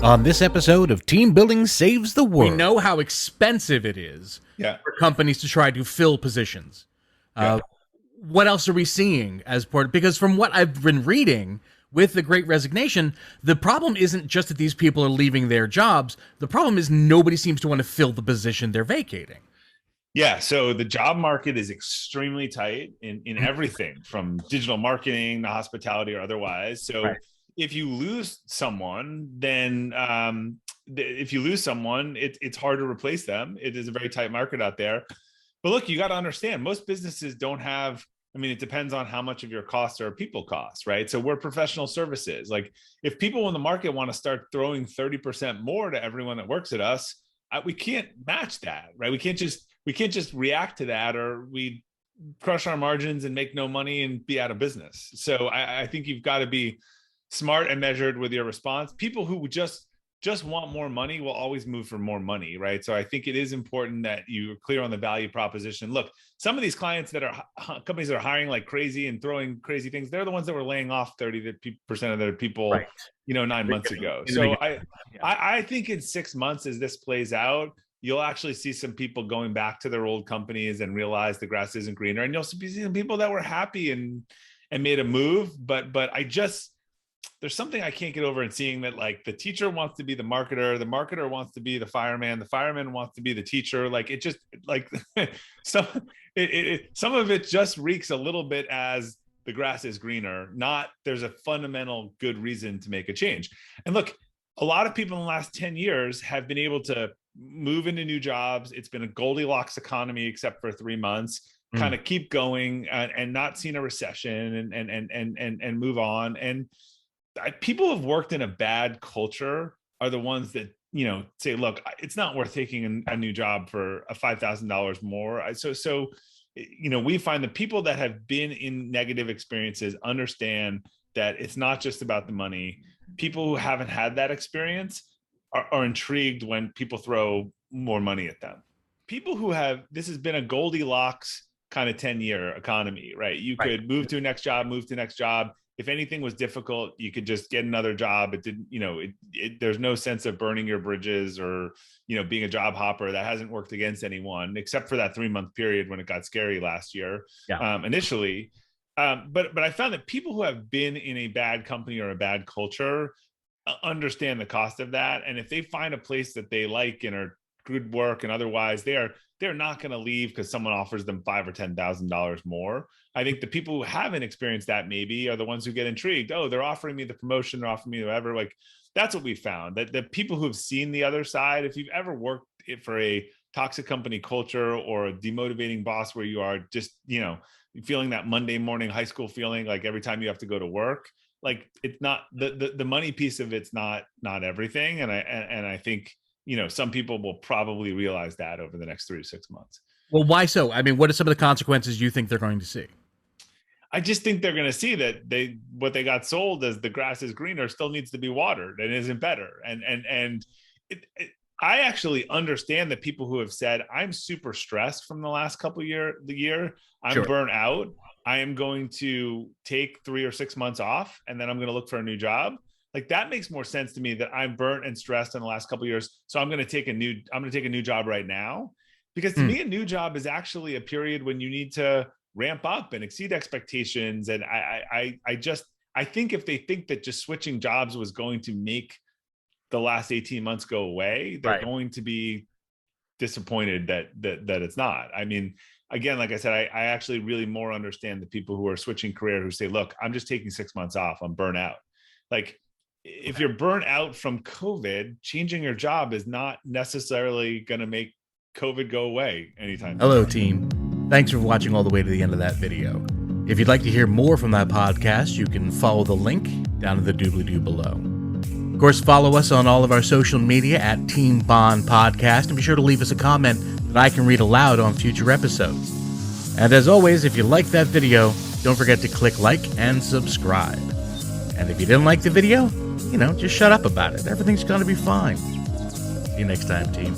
On this episode of Team Building Saves the World, we know how expensive it is for companies to try to fill positions. What else are we seeing as part? Because from what I've been reading with the Great Resignation, the problem isn't just that these people are leaving their jobs. The problem is nobody seems to want to fill the position they're vacating. Yeah, so the job market is extremely tight in everything from digital marketing to hospitality or otherwise. So if you lose someone, then it's hard to replace them. It is a very tight market out there. But look, you got to understand, most businesses don't have, it depends on how much of your costs are people costs, right? So we're professional services. Like if people in the market want to start throwing 30% more to everyone that works at us, we can't match that, right? We can't just react to that, or we crush our margins and make no money and be out of business. So I think you've got to be smart and measured with your response. People who just want more money will always move for more money, right? So I think it is important that you're clear on the value proposition. Look, some of these clients that are companies that are hiring like crazy and throwing crazy things, they're the ones that were laying off 30% of their people, 9 months ago. So I think in 6 months, as this plays out, you'll actually see some people going back to their old companies and realize the grass isn't greener. And you'll see some people that were happy and made a move, but there's something I can't get over in seeing that, like, the teacher wants to be the marketer wants to be the fireman wants to be the teacher. Like, it just, like, some of it just reeks a little bit as the grass is greener, not there's a fundamental good reason to make a change. And look, a lot of people in the last 10 years have been able to move into new jobs. It's been a Goldilocks economy, except for 3 months, kind of keep going and not seen a recession and move on. And people who have worked in a bad culture are the ones that, say, look, it's not worth taking a new job for a $5,000 more. So, we find that people that have been in negative experiences understand that it's not just about the money. People who haven't had that experience are intrigued when people throw more money at them. People who have, this has been a Goldilocks kind of 10-year economy, right? You could move to the next job. If anything was difficult, you could just get another job. It didn't, there's no sense of burning your bridges or, being a job hopper. That hasn't worked against anyone, except for that 3-month period when it got scary last year, initially. But I found that people who have been in a bad company or a bad culture understand the cost of that. And if they find a place that they like and are good work and otherwise, they're not going to leave because someone offers them $5,000 or $10,000 more. I think the people who haven't experienced that maybe are the ones who get intrigued. Oh, they're offering me the promotion, they're offering me whatever. Like, that's what we found, that the people who have seen the other side, if you've ever worked for a toxic company culture or a demotivating boss where you are just, feeling that Monday morning high school feeling, like every time you have to go to work, like, it's not the money piece of it's not everything. And I think, some people will probably realize that over the next 3 to 6 months. Well, why so? What are some of the consequences you think they're going to see? I just think they're going to see that what they got sold as the grass is greener still needs to be watered and isn't better. And I actually understand the people who have said, I'm super stressed from the last couple of year. I'm burnt out. I am going to take 3 or 6 months off, and then I'm going to look for a new job. Like, that makes more sense to me, that I'm burnt and stressed in the last couple of years. So I'm going to take a new job right now, because to me, a new job is actually a period when you need to ramp up and exceed expectations. And I think if they think that just switching jobs was going to make the last 18 months go away, they're going to be disappointed that it's not. Again, like I said, I actually really more understand the people who are switching career, who say, look, I'm just taking 6 months off. I'm burnt out. Like, if you're burnt out from COVID, changing your job is not necessarily going to make COVID go away anytime. Hello, team. Thanks for watching all the way to the end of that video. If you'd like to hear more from that podcast, you can follow the link down in the doobly-doo below. Of course, follow us on all of our social media at Team Bond Podcast, and be sure to leave us a comment that I can read aloud on future episodes. And as always, if you liked that video, don't forget to click like and subscribe. And if you didn't like the video, just shut up about it. Everything's going to be fine. See you next time, team.